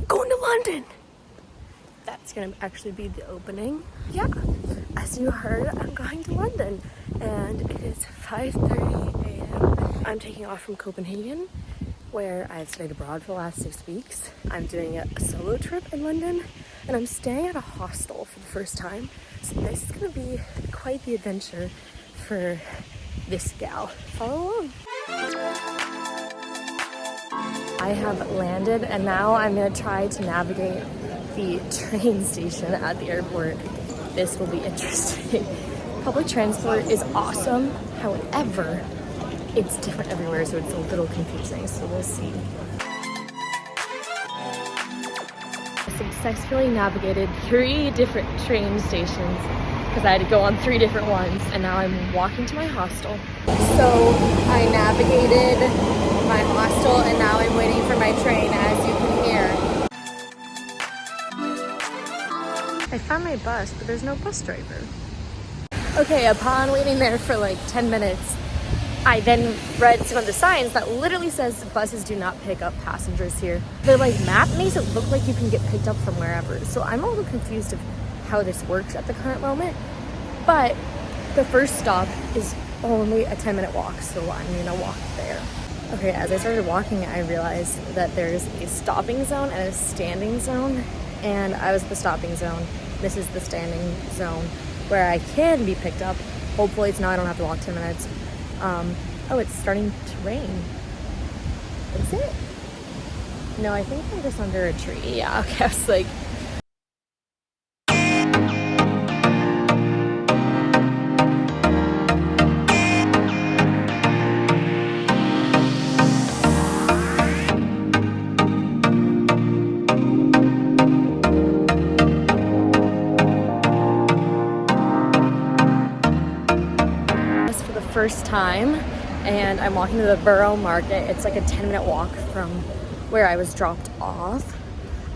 going to London. That's gonna actually be the opening. Yeah, as you heard, I'm going to London and it is 5:30 a.m. I'm taking off from Copenhagen, where I've studied abroad for the last 6 weeks. I'm doing a solo trip in London and I'm staying at a hostel for the first time. So this is gonna be quite the adventure for this gal. Follow along. I have landed and now I'm gonna try to navigate the train station at the airport. This will be interesting. Public transport is awesome. However, it's different everywhere, so it's a little confusing, so we'll see. I successfully navigated 3 different train stations because I had to go on 3 different ones, and now I'm walking to my hostel. So I navigated my hostel and now I'm waiting for my train, as you can hear. I found my bus, but there's no bus driver. Okay, upon waiting there for like 10 minutes, I then read some of the signs that literally says buses do not pick up passengers here. The map makes it look like you can get picked up from wherever. So I'm a little confused of how this works at the current moment. But the first stop is only a 10-minute walk, so I'm gonna walk there. Okay, as I started walking, I realized that there's a stopping zone and a standing zone. And I was the stopping zone. This is the standing zone where I can be picked up. Hopefully it's now I don't have to walk 10 minutes. Oh, it's starting to rain. Is it? No, I think I'm just under a tree. Yeah, okay, I was like... First time, and I'm walking to the Borough Market. It's like a 10-minute walk from where I was dropped off.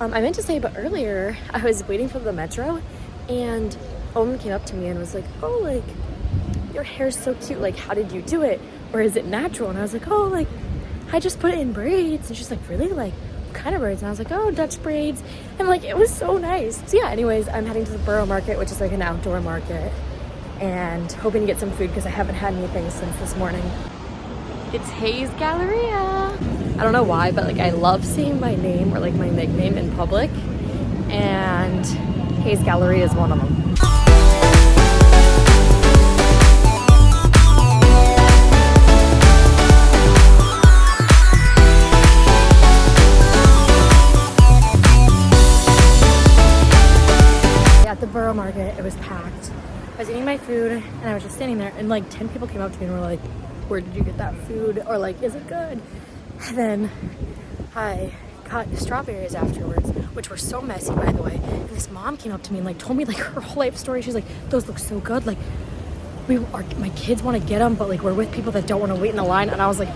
I meant to say, but earlier I was waiting for the metro and a woman came up to me and was like, oh, like, your hair's so cute, like, how did you do it, or is it natural? And I was like, oh, like, I just put it in braids. And she's like, really? Like, what kind of braids? And I was like, oh, Dutch braids. And like, it was so nice. So yeah, anyways, I'm heading to the Borough Market, which is like an outdoor market, and hoping to get some food because I haven't had anything since this morning. It's Hayes Galleria. I don't know why, but like I love seeing my name or like my nickname in public, and Hayes Galleria is one of them. At the Borough Market, it was packed. I was eating my food and I was just standing there and like 10 people came up to me and were like, where did you get that food? Or like, is it good? And then I got strawberries afterwards, which were so messy, by the way. And this mom came up to me and like told me like her whole life story. She's like, those look so good. Like my kids want to get them, but like we're with people that don't want to wait in the line. And I was like,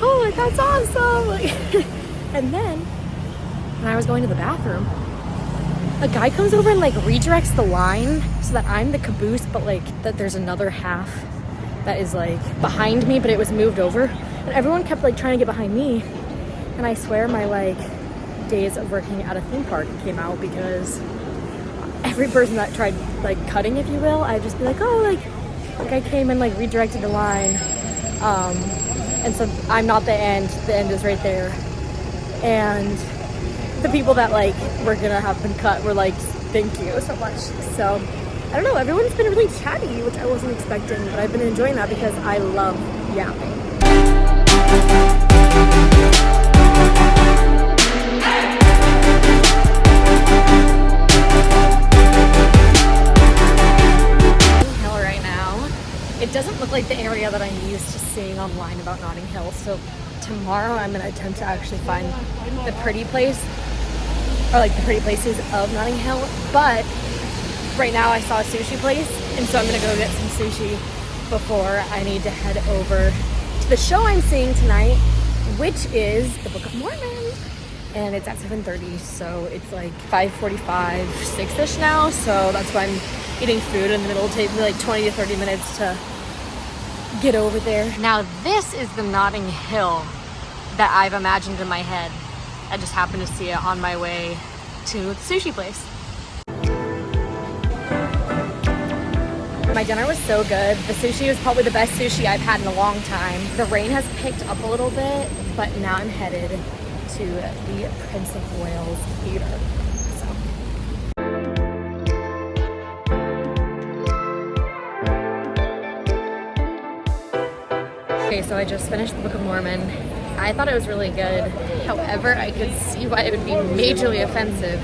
oh, like that's awesome. Like, and then when I was going to the bathroom, a guy comes over and like redirects the line so that I'm the caboose, but like that there's another half that is like behind me, but it was moved over. And everyone kept like trying to get behind me. And I swear my like days of working at a theme park came out, because every person that tried like cutting, if you will, I'd just be like, oh, like I came and like redirected the line. And so I'm not the end is right there. And the people that like were gonna have been cut were like, thank you so much. So I don't know, everyone's been really chatty, which I wasn't expecting, but I've been enjoying that because I love yapping. Hill right now. It doesn't look like the area that I'm used to seeing online about Notting Hill, so tomorrow I'm gonna attempt to actually find the pretty place, or like the pretty places of Notting Hill. But right now I saw a sushi place, and so I'm gonna go get some sushi before I need to head over to the show I'm seeing tonight, which is the Book of Mormon. And it's at 7:30, so it's like 5:45, 6-ish now, so that's why I'm eating food, and it'll take me like 20 to 30 minutes to get over there. Now this is the Notting Hill that I've imagined in my head. I just happened to see it on my way to the sushi place. My dinner was so good. The sushi was probably the best sushi I've had in a long time. The rain has picked up a little bit, but now I'm headed to the Prince of Wales Theater. Okay, so I just finished the Book of Mormon. I thought it was really good. However, I could see why it would be majorly offensive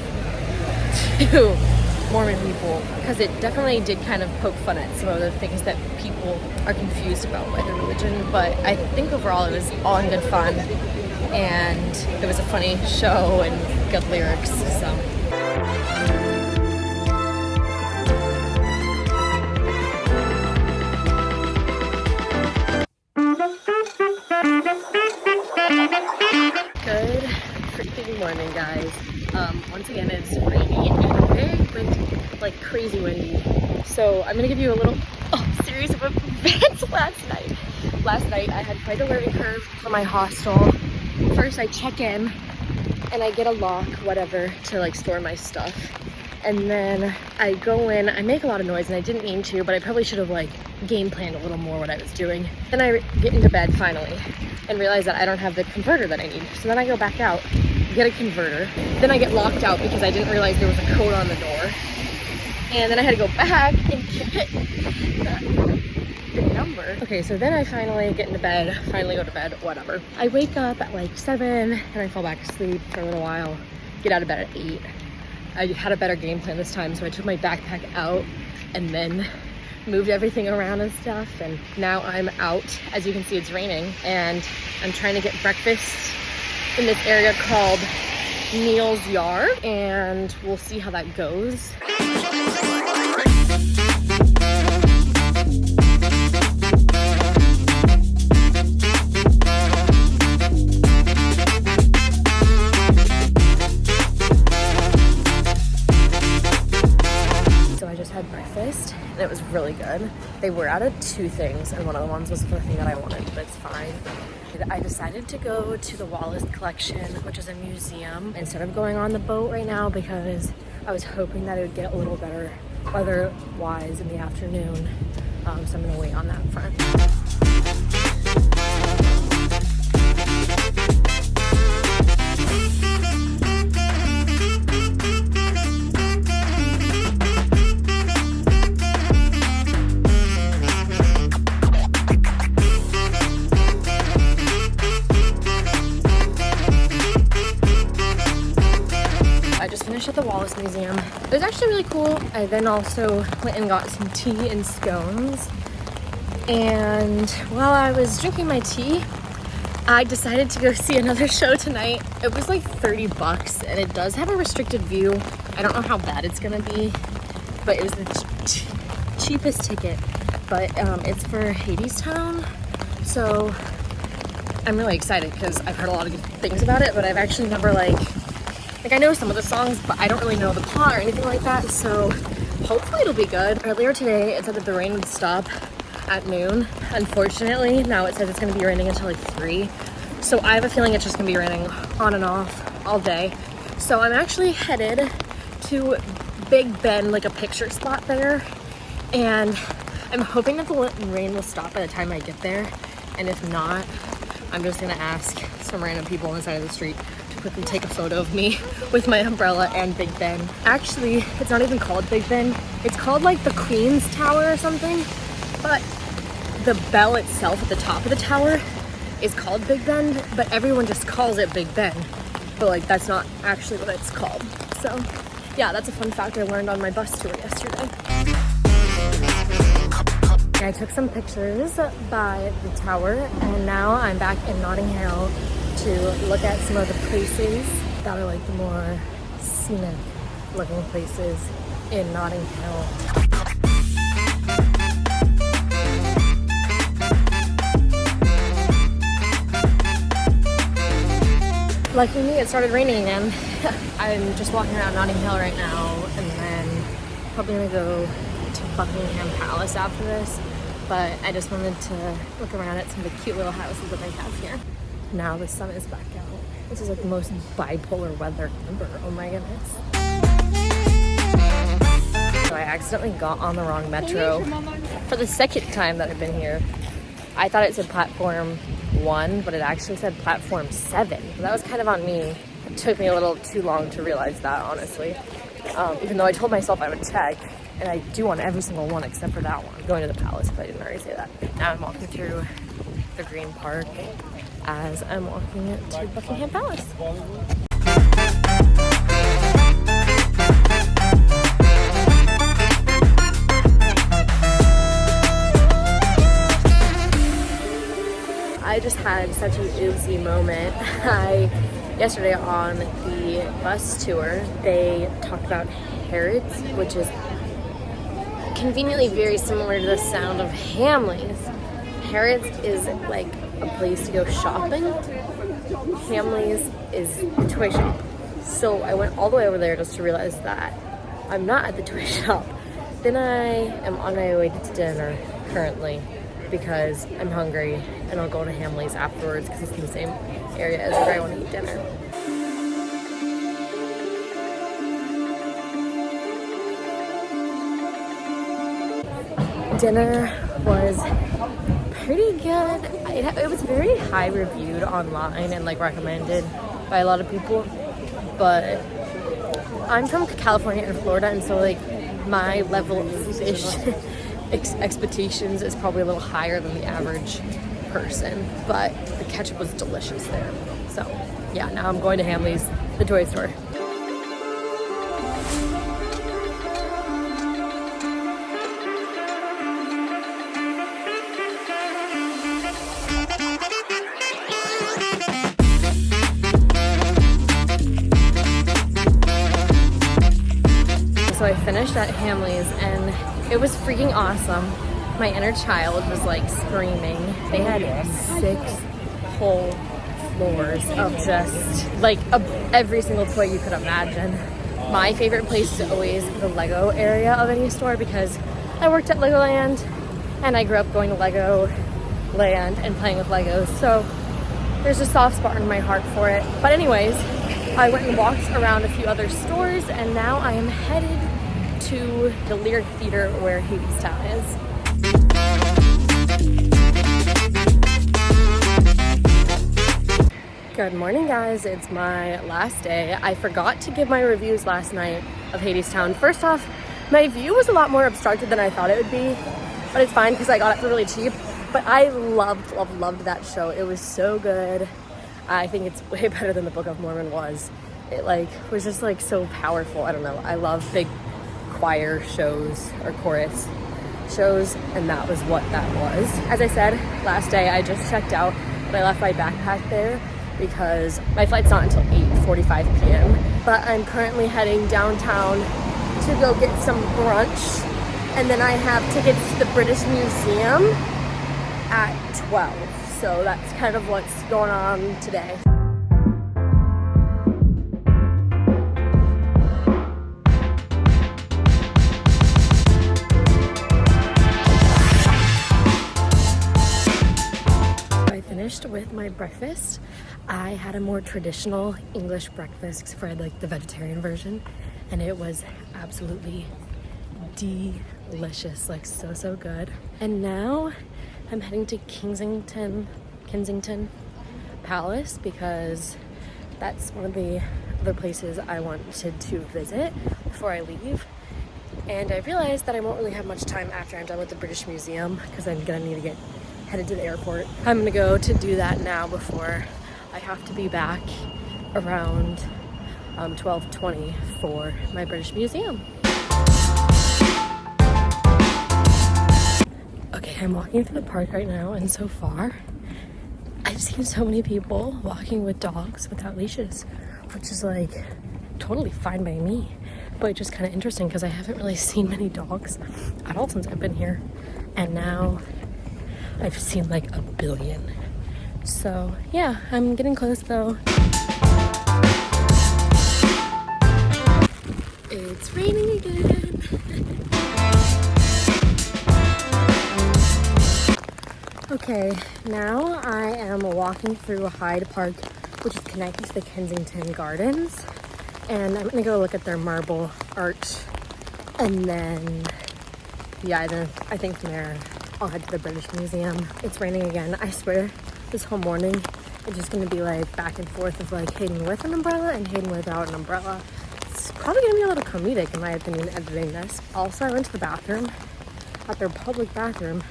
to Mormon people, because it definitely did kind of poke fun at some of the things that people are confused about by their religion. But I think overall it was all in good fun, and it was a funny show and good lyrics, so. Good freaking morning, guys. Once again, it's rainy and very windy, like crazy windy. So I'm gonna give you a little series of events last night. Last night I had quite a learning curve for my hostel. First I check in and I get a lock, whatever, to like store my stuff. And then I go in, I make a lot of noise and I didn't mean to, but I probably should have like game planned a little more what I was doing. Then I get into bed finally and realize that I don't have the converter that I need. So then I go back out, get a converter. Then I get locked out because I didn't realize there was a code on the door. And then I had to go back and get the number. Okay, so then I finally get into bed, finally go to bed, whatever. I wake up at like 7 and I fall back asleep for a little while, get out of bed at 8. I had a better game plan this time, so I took my backpack out and then moved everything around and stuff, and now I'm out. As you can see, it's raining, and I'm trying to get breakfast in this area called Neil's Yard, and we'll see how that goes. Breakfast, and it was really good. They were out of 2 things, and one of the ones was the thing that I wanted, but it's fine. I decided to go to the Wallace Collection, which is a museum, instead of going on the boat right now, because I was hoping that it would get a little better weather-wise in the afternoon, so I'm gonna wait on that front. At the Wallace Museum. It was actually really cool. I then also went and got some tea and scones. And while I was drinking my tea, I decided to go see another show tonight. It was like $30 and it does have a restricted view. I don't know how bad it's gonna be, but it was the cheapest ticket. But it's for Hadestown. So I'm really excited because I've heard a lot of good things about it, but I've actually never like I know some of the songs, but I don't really know the plot or anything like that, so hopefully it'll be good. Earlier today, it said that the rain would stop at noon. Unfortunately, now it says it's gonna be raining until like 3. So I have a feeling it's just gonna be raining on and off all day. So I'm actually headed to Big Ben, like a picture spot there. And I'm hoping that the rain will stop by the time I get there. And if not, I'm just gonna ask some random people on the side of the street quickly take a photo of me with my umbrella and Big Ben. Actually, it's not even called Big Ben. It's called like the Queen's Tower or something, but the bell itself at the top of the tower is called Big Ben, but everyone just calls it Big Ben. But like, that's not actually what it's called. So yeah, that's a fun fact I learned on my bus tour yesterday. I took some pictures by the tower, and now I'm back in Notting Hill to look at some of the places that are like the more scenic looking places in Notting Hill. Lucky me, it started raining again. I'm just walking around Notting Hill right now, and then probably gonna go to Buckingham Palace after this, but I just wanted to look around at some of the cute little houses that they have here. Now the sun is back out. This is like the most bipolar weather ever. Oh my goodness. So I accidentally got on the wrong metro for the second time that I've been here. I thought it said platform 1, but it actually said platform 7. So that was kind of on me. It took me a little too long to realize that, honestly. Even though I told myself I would check, and I do on every single one except for that one. I'm going to the palace, but I didn't already say that. Now I'm walking through the Green Park as I'm walking to Buckingham Palace. I just had such an oopsie moment. Yesterday on the bus tour, they talked about Harrods, which is conveniently very similar to the sound of Hamleys. Harrods is like a place to go shopping. Hamleys is the toy shop. So I went all the way over there just to realize that I'm not at the toy shop. Then I am on my way to dinner currently because I'm hungry, and I'll go to Hamleys afterwards because it's in the same area as where I want to eat dinner. Dinner was pretty good. It was very high reviewed online and like recommended by a lot of people, but I'm from California and Florida, and so like my level of fish expectations is probably a little higher than the average person, but the ketchup was delicious there. So yeah, now I'm going to Hamleys, the toy store. So I finished at Hamleys and it was freaking awesome. My inner child was like screaming. They had 6 whole floors of just like every single toy you could imagine. My favorite place is always the Lego area of any store because I worked at Legoland and I grew up going to Legoland and playing with Legos. So there's a soft spot in my heart for it. But anyways, I went and walked around a few other stores and now I am headed to the Lyric Theater where Hadestown is. Good morning, guys. It's my last day. I forgot to give my reviews last night of Hadestown. First off, my view was a lot more obstructed than I thought it would be, but it's fine because I got it for really cheap. But I loved that show. It was so good. I think it's way better than the Book of Mormon was. It like was just like so powerful. I don't know. I love big choir shows or chorus shows, and that was what that was. As I said, last day I just checked out, but I left my backpack there because my flight's not until 8:45 p.m. But I'm currently heading downtown to go get some brunch, and then I have tickets to the British Museum at 12. So that's kind of what's going on today. With my breakfast, I had a more traditional English breakfast except for I had like the vegetarian version, and it was absolutely delicious, like so good. And now I'm heading to Kensington Palace because that's one of the other places I wanted to visit before I leave. And I realized that I won't really have much time after I'm done with the British Museum because I'm gonna need to get headed to the airport. I'm gonna go to do that now before I have to be back around 12:20 for my British Museum. Okay, I'm walking through the park right now, and so far I've seen so many people walking with dogs without leashes, which is like totally fine by me, but just kind of interesting because I haven't really seen many dogs at all since I've been here, and now I've seen like a billion. So yeah, I'm getting close though. It's raining again. Okay, now I am walking through Hyde Park which is connected to the Kensington Gardens. And I'm gonna go look at their marble art. And then, yeah, then I think from there I'll head to the British Museum. It's raining again. I swear this whole morning it's just gonna be like back and forth of like Hayden with an umbrella and Hayden without an umbrella. It's probably gonna be a little comedic in my opinion editing this. Also, I went to the bathroom at their public bathroom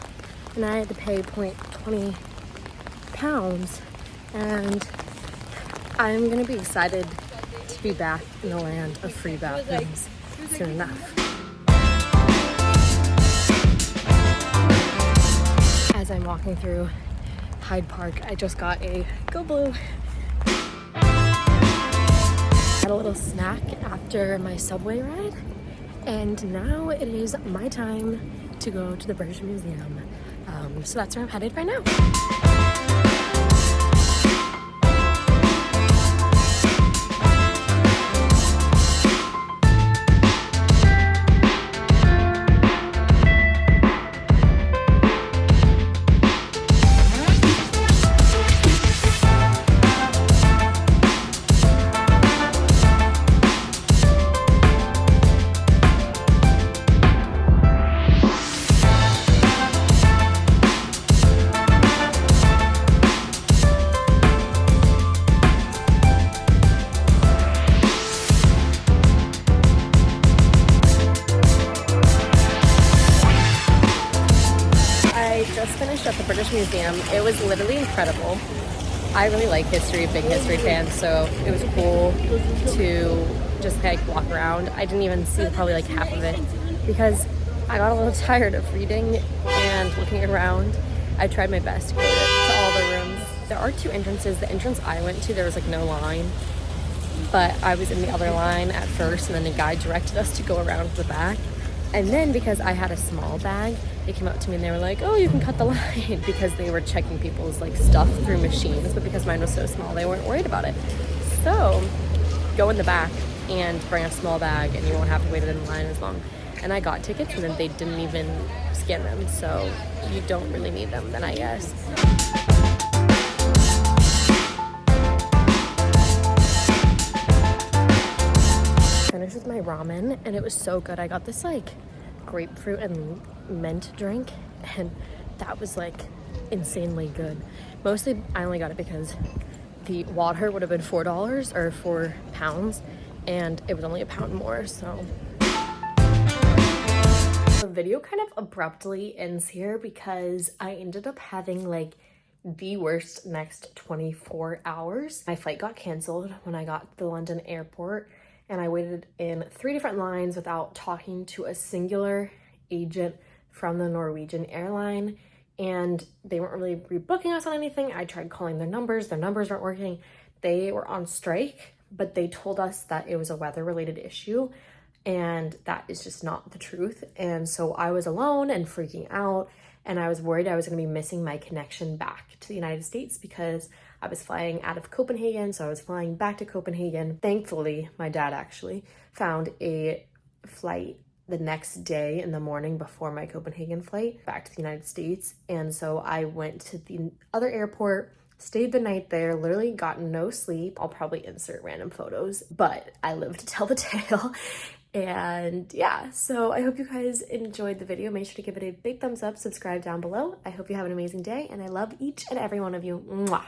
and I had to pay £20 and I'm gonna be excited to be back in the land of free bathrooms soon enough. As I'm walking through Hyde Park, I just got a Go Blue. Had a little snack after my subway ride, and now it is my time to go to the British Museum. So that's where I'm headed right now. Finished at the British Museum. It was literally incredible. I really like history, big history fan, so it was cool to just like walk around. I didn't even see probably like half of it because I got a little tired of reading and looking around. I tried my best to go to all the rooms. There are 2 entrances. The entrance I went to, there was like no line, but I was in the other line at first, and then the guide directed us to go around the back. And then because I had a small bag, they came up to me and they were like, oh, you can cut the line, because they were checking people's like stuff through machines, but because mine was so small, they weren't worried about it. So go in the back and bring a small bag and you won't have to wait in line as long. And I got tickets and then they didn't even scan them, so you don't really need them then, I guess. Finished with my ramen and it was so good. I got this like grapefruit and mint drink and that was like insanely good. Mostly I only got it because the water would have been $4 or £4 and it was only £1 more, so. The video kind of abruptly ends here because I ended up having like the worst next 24 hours. My flight got canceled when I got to the London airport and I waited in 3 different lines without talking to a singular agent from the Norwegian airline, and they weren't really rebooking us on anything. I tried calling their numbers weren't working. They were on strike, but they told us that it was a weather-related issue, and that is just not the truth. And so I was alone and freaking out, and I was worried I was going to be missing my connection back to the United States because I was flying out of Copenhagen, so I was flying back to Copenhagen. Thankfully, my dad actually found a flight the next day in the morning before my Copenhagen flight back to the United States. And so I went to the other airport, stayed the night there, literally got no sleep. I'll probably insert random photos, but I lived to tell the tale. And yeah, so I hope you guys enjoyed the video. Make sure to give it a big thumbs up, subscribe down below. I hope you have an amazing day, and I love each and every one of you. Mwah.